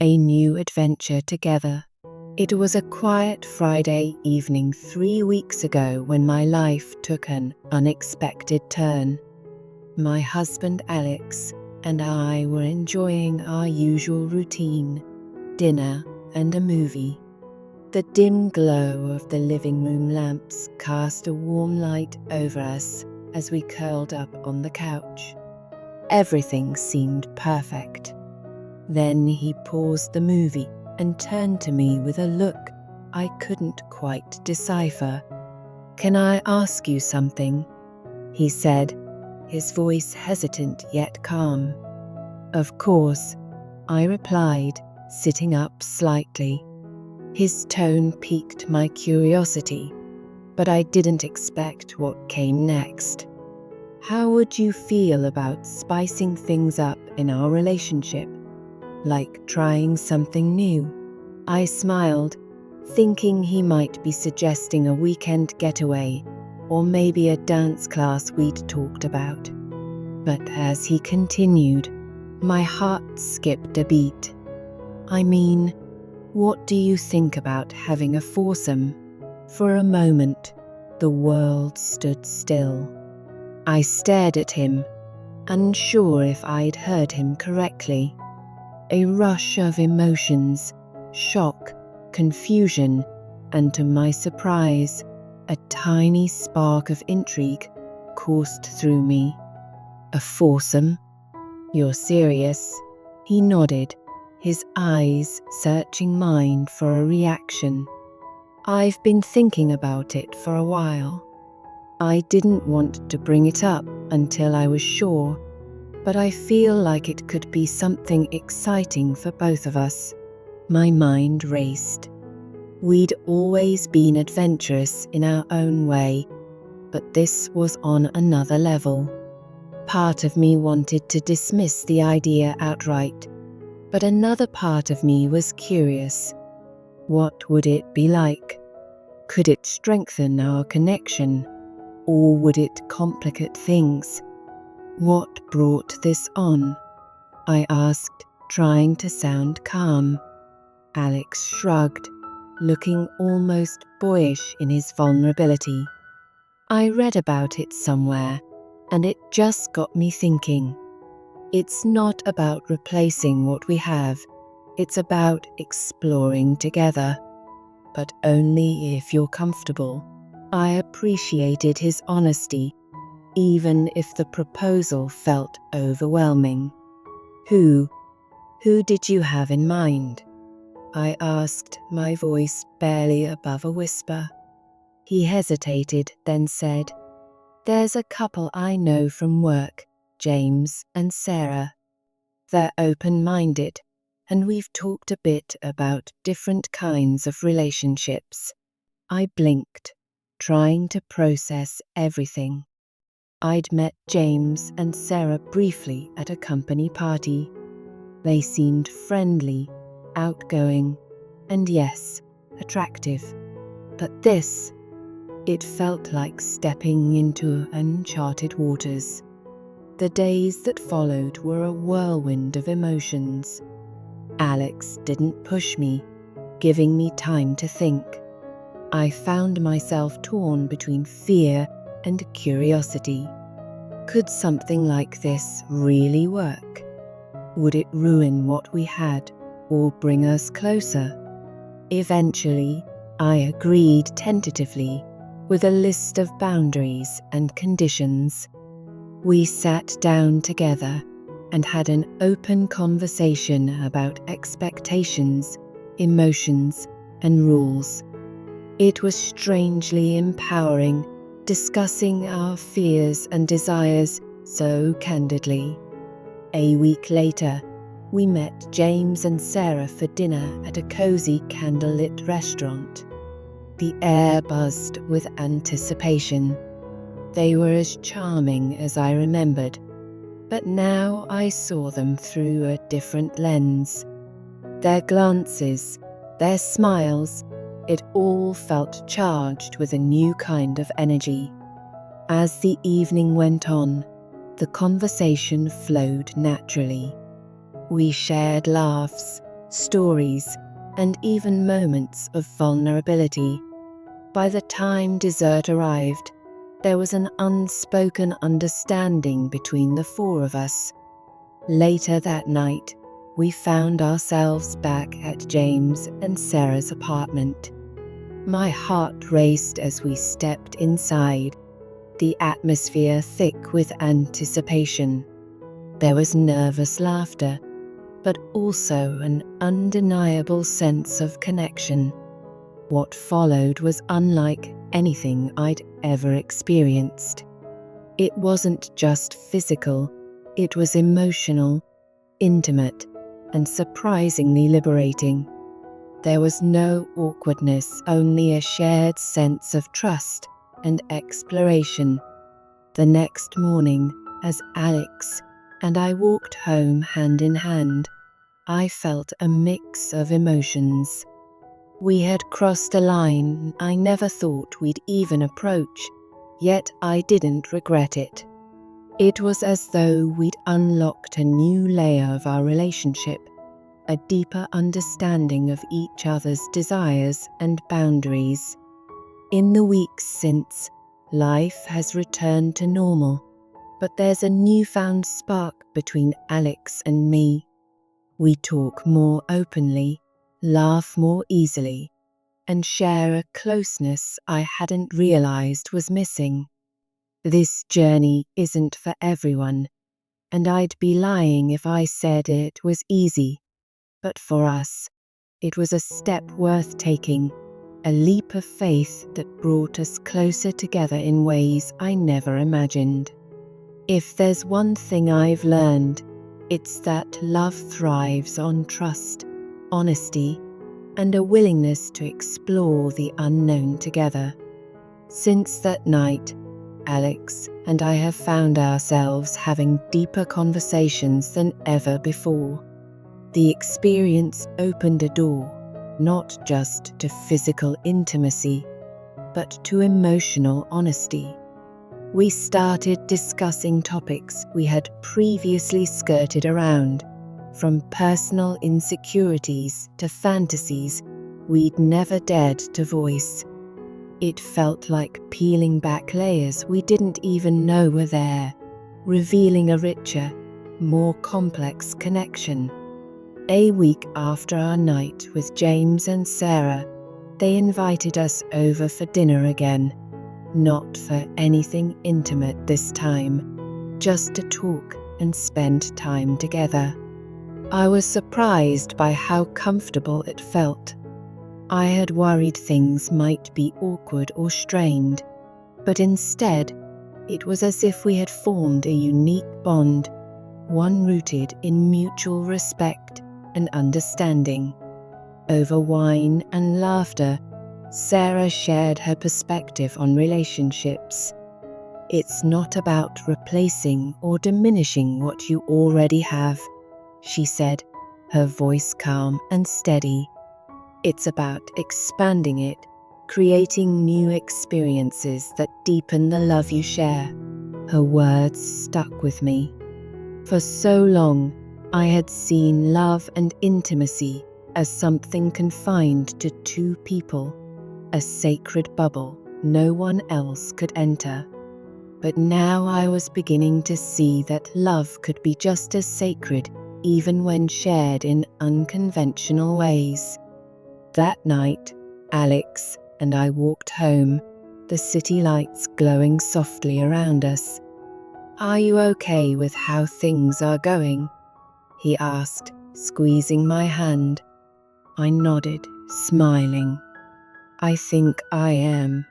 a new adventure together. It was a quiet Friday evening 3 weeks ago when my life took an unexpected turn. My husband Alex and I were enjoying our usual routine, dinner and a movie. The dim glow of the living room lamps cast a warm light over us as we curled up on the couch. Everything seemed perfect. Then he paused the movie and turned to me with a look I couldn't quite decipher. "Can I ask you something?" he said, his voice hesitant yet calm. "Of course," I replied, sitting up slightly. His tone piqued my curiosity, but I didn't expect what came next. "How would you feel about spicing things up in our relationship? Like trying something new?" I smiled, thinking he might be suggesting a weekend getaway or maybe a dance class we'd talked about. But as he continued, my heart skipped a beat. "I mean, what do you think about having a foursome?" For a moment, the world stood still. I stared at him, unsure if I'd heard him correctly. A rush of emotions, shock, confusion, and to my surprise, a tiny spark of intrigue coursed through me. "A foursome? You're serious?" He nodded, his eyes searching mine for a reaction. "I've been thinking about it for a while. I didn't want to bring it up until I was sure, but I feel like it could be something exciting for both of us." My mind raced. We'd always been adventurous in our own way, but this was on another level. Part of me wanted to dismiss the idea outright, but another part of me was curious. What would it be like? Could it strengthen our connection, or would it complicate things? "What brought this on?" I asked, trying to sound calm. Alex shrugged, looking almost boyish in his vulnerability. "I read about it somewhere, and it just got me thinking. It's not about replacing what we have, it's about exploring together. But only if you're comfortable." I appreciated his honesty, even if the proposal felt overwhelming. Who did you have in mind?" I asked, my voice barely above a whisper. He hesitated, then said, "There's a couple I know from work, James and Sarah. They're open-minded, and we've talked a bit about different kinds of relationships." I blinked, trying to process everything. I'd met James and Sarah briefly at a company party. They seemed friendly, outgoing, and yes, attractive. But this, it felt like stepping into uncharted waters. The days that followed were a whirlwind of emotions. Alex didn't push me, giving me time to think. I found myself torn between fear and curiosity. Could something like this really work? Would it ruin what we had or bring us closer? Eventually, I agreed tentatively, with a list of boundaries and conditions. We sat down together and had an open conversation about expectations, emotions, and rules. It was strangely empowering, discussing our fears and desires so candidly. A week later, we met James and Sarah for dinner at a cozy candlelit restaurant. The air buzzed with anticipation. They were as charming as I remembered, but now I saw them through a different lens. Their glances, their smiles, it all felt charged with a new kind of energy. As the evening went on, the conversation flowed naturally. We shared laughs, stories, and even moments of vulnerability. By the time dessert arrived, there was an unspoken understanding between the four of us. Later that night, we found ourselves back at James and Sarah's apartment. My heart raced as we stepped inside, the atmosphere thick with anticipation. There was nervous laughter, but also an undeniable sense of connection. What followed was unlike anything I'd ever experienced. It wasn't just physical, it was emotional, intimate, and surprisingly liberating. There was no awkwardness, only a shared sense of trust and exploration. The next morning, as Alex and I walked home hand in hand, I felt a mix of emotions. We had crossed a line I never thought we'd even approach, yet I didn't regret it. It was as though we'd unlocked a new layer of our relationship, a deeper understanding of each other's desires and boundaries. In the weeks since, life has returned to normal, but there's a newfound spark between Alex and me. We talk more openly, laugh more easily, and share a closeness I hadn't realized was missing. This journey isn't for everyone, and I'd be lying if I said it was easy. But for us, it was a step worth taking, a leap of faith that brought us closer together in ways I never imagined. If there's one thing I've learned, it's that love thrives on trust, honesty, and a willingness to explore the unknown together. Since that night, Alex and I have found ourselves having deeper conversations than ever before. The experience opened a door, not just to physical intimacy, but to emotional honesty. We started discussing topics we had previously skirted around, from personal insecurities to fantasies we'd never dared to voice. It felt like peeling back layers we didn't even know were there, revealing a richer, more complex connection. A week after our night with James and Sarah, they invited us over for dinner again. Not for anything intimate this time, just to talk and spend time together. I was surprised by how comfortable it felt. I had worried things might be awkward or strained, but instead, it was as if we had formed a unique bond, one rooted in mutual respect and understanding. Over wine and laughter, Sarah shared her perspective on relationships. It's not about replacing or diminishing what you already have, she said, her voice calm and steady. It's about expanding it, creating new experiences that deepen the love you share. Her words stuck with me. For so long, I had seen love and intimacy as something confined to two people, a sacred bubble no one else could enter. But now I was beginning to see that love could be just as sacred, even when shared in unconventional ways. That night, Alex and I walked home, the city lights glowing softly around us. "Are you okay with how things are going?" he asked, squeezing my hand. I nodded, smiling. "I think I am.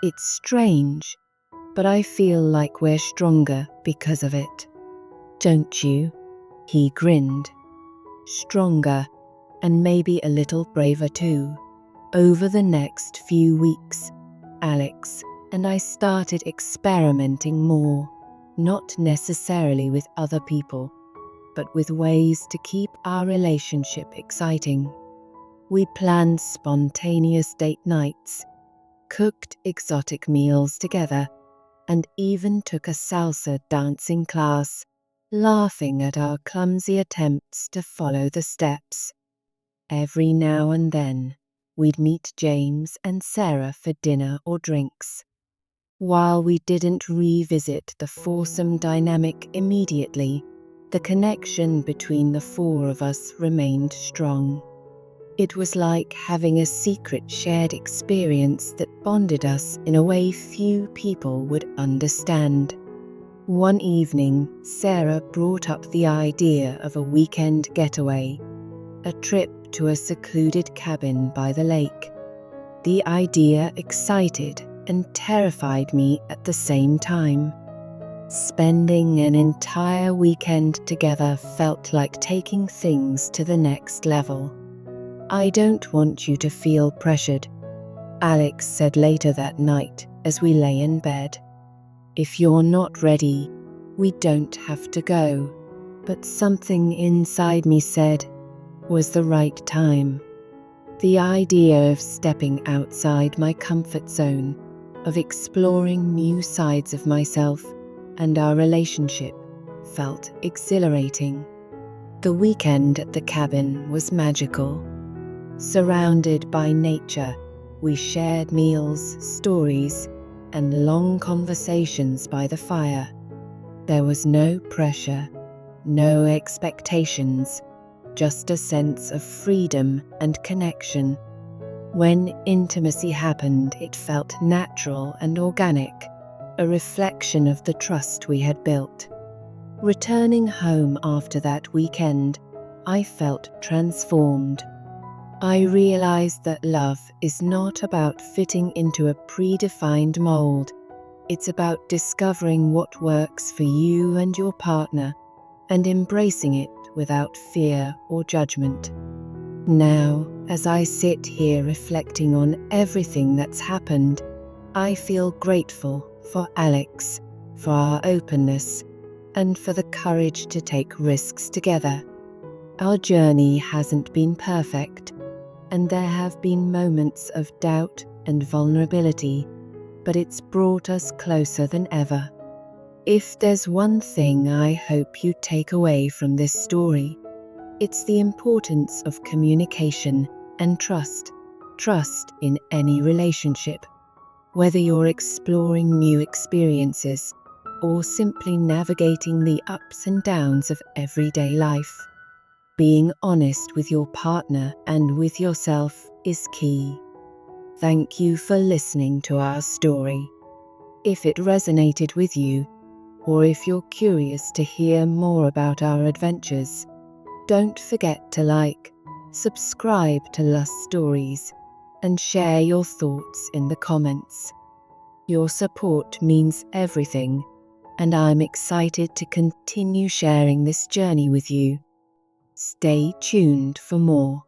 It's strange, but I feel like we're stronger because of it." "Don't you?" He grinned. "Stronger, and maybe a little braver too." Over the next few weeks, Alex and I started experimenting more, not necessarily with other people, but with ways to keep our relationship exciting. We planned spontaneous date nights, cooked exotic meals together, and even took a salsa dancing class, laughing at our clumsy attempts to follow the steps. Every now and then, we'd meet James and Sarah for dinner or drinks. While we didn't revisit the foursome dynamic immediately, the connection between the four of us remained strong. It was like having a secret shared experience that bonded us in a way few people would understand. One evening, Sarah brought up the idea of a weekend getaway, a trip to a secluded cabin by the lake. The idea excited and terrified me at the same time. Spending an entire weekend together felt like taking things to the next level. "I don't want you to feel pressured," Alex said later that night as we lay in bed. "If you're not ready, we don't have to go." But something inside me said, was the right time. The idea of stepping outside my comfort zone, of exploring new sides of myself and our relationship, felt exhilarating. The weekend at the cabin was magical. Surrounded by nature, we shared meals, stories, and long conversations by the fire. There was no pressure, no expectations, just a sense of freedom and connection. When intimacy happened, it felt natural and organic, a reflection of the trust we had built. Returning home after that weekend, I felt transformed. I realized that love is not about fitting into a predefined mold. It's about discovering what works for you and your partner and embracing it without fear or judgment. Now, as I sit here reflecting on everything that's happened, I feel grateful for Alex, for our openness, and for the courage to take risks together. Our journey hasn't been perfect, and there have been moments of doubt and vulnerability, but it's brought us closer than ever. If there's one thing I hope you take away from this story, it's the importance of communication and trust. Trust in any relationship. Whether you're exploring new experiences or simply navigating the ups and downs of everyday life, being honest with your partner and with yourself is key. Thank you for listening to our story. If it resonated with you, or if you're curious to hear more about our adventures, don't forget to like, subscribe to Lust Stories, and share your thoughts in the comments. Your support means everything, and I'm excited to continue sharing this journey with you. Stay tuned for more.